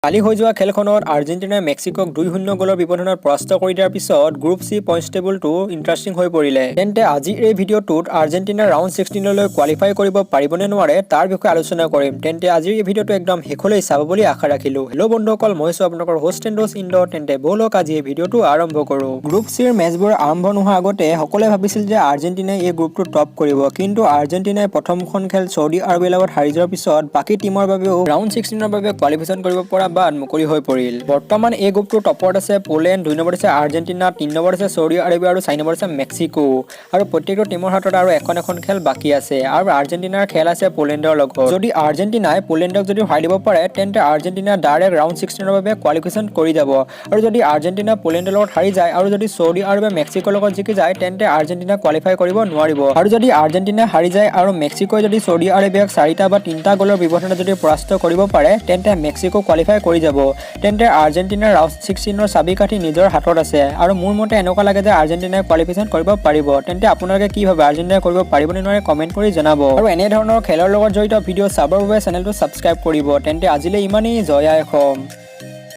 কালি হৈ যোৱা খেলখনত আৰ্জেণ্টিনাই মেক্সিকক 2-0 গলৰ ব্যৱধানত পৰাস্ত কৰি দিয়াৰ পিছত গ্ৰুপ চি পইণ্টছ টেবুলটো ইণ্টাৰেষ্টিং হৈ পৰিলে। তেন্তে আজিৰ এই ভিডিঅ'টোত আৰ্জেণ্টিনাৰ ৰাউণ্ড 16লৈ কোৱালিফাই কৰিব পাৰিবনে নোৱাৰে তাৰ বিষয়ে আলোচনা কৰিম। তেন্তে আজিৰ এই ভিডিঅ'টো একদম শেষলৈ চাব বুলি আশা ৰাখিলোঁ। হেল্ল' বন্ধুসকল, মই আছোঁ আপোনালোকৰ হোষ্ট এণ্ড দোষ্ট ইন্দ। তেন্তে ব'লক আজি এই ভিডিঅ'টো আৰম্ভ কৰোঁ। গ্ৰুপ চিৰ মেচবোৰ আৰম্ভ নোহোৱাৰ আগতে সকলোৱে ভাবিছিল যে আৰ্জেণ্টিনাই এই গ্ৰুপটো টপ কৰিব, কিন্তু আৰ্জেণ্টিনাই প্ৰথমখন খেল ছৌদি আৰবৰ লগত হাৰি যোৱাৰ পিছত বাকী টীমৰ বাবেও ৰাউণ্ড 16ৰ বাবে কোৱালিফিকেশ্যন কৰিব পৰা বাট মুকলি হৈ পৰিল। বৰ্তমান এই গ্ৰুপটোৰ টপত আছে পোলেণ্ড, 2 নম্বৰত আছে আৰ্জেণ্টিনা, 3 নম্বৰত আছে ছৌদি আৰবিয়া আৰু 4 নম্বৰত আছে মেক্সিকো। আৰু প্ৰত্যেকটো টীমৰ হাতত আৰু এখন খেল বাকী আছে আৰু আৰ্জেণ্টিনাৰ খেল আছে পোলেণ্ডৰ লগত। যদি আৰ্জেণ্টিনাই পোলেণ্ডক যদি হৰাই দিব পাৰে তেন্তে আৰ্জেণ্টিনা ডাইৰেক্ট ৰাউণ্ড 16ৰ বাবে কোৱালিফিকেশ্যন কৰি যাব। আৰু যদি আৰ্জেণ্টিনা পোলেণ্ডৰ লগত হাৰি যায় আৰু যদি ছৌদি আৰবে মেক্সিকোৰ লগত জিকি যায় তেন্তে আৰ্জেণ্টিনা কোৱালিফাই কৰিব নোৱাৰিব। আৰু যদি আৰ্জেণ্টিনা হাৰি যায় আৰু মেক্সিকোই যদি ছৌদি আৰবিয়াক 4টা বা 3টা গলৰ ব্যৱধানত যদি পৰাস্ত কৰিব পাৰে তেন্তে মেক্সিকো কোৱালিফাই কৰি যাব। তেন্তে আৰ্জেণ্টিনাৰ ৰাউণ্ড 16ৰ চাবিকাঠি নিজৰ হাতত আছে আৰু মোৰ মতে এনেকুৱা লাগে যে আৰ্জেণ্টিনাই কোৱালিফিকেশ্যন কৰিব পাৰিব। তেন্তে আপোনালোকে কি ভাবে, আৰ্জেণ্টিনাই কৰিব পাৰিবনে নোৱাৰে কমেণ্ট কৰি জনাব। আৰু এনেধৰণৰ খেলৰ লগত জড়িত ভিডিঅ' চাবৰ বাবে চেনেলটো ছাবস্ক্ৰাইব কৰিব। তেন্তে আজিলৈ ইমানেই, জয় আই অসম।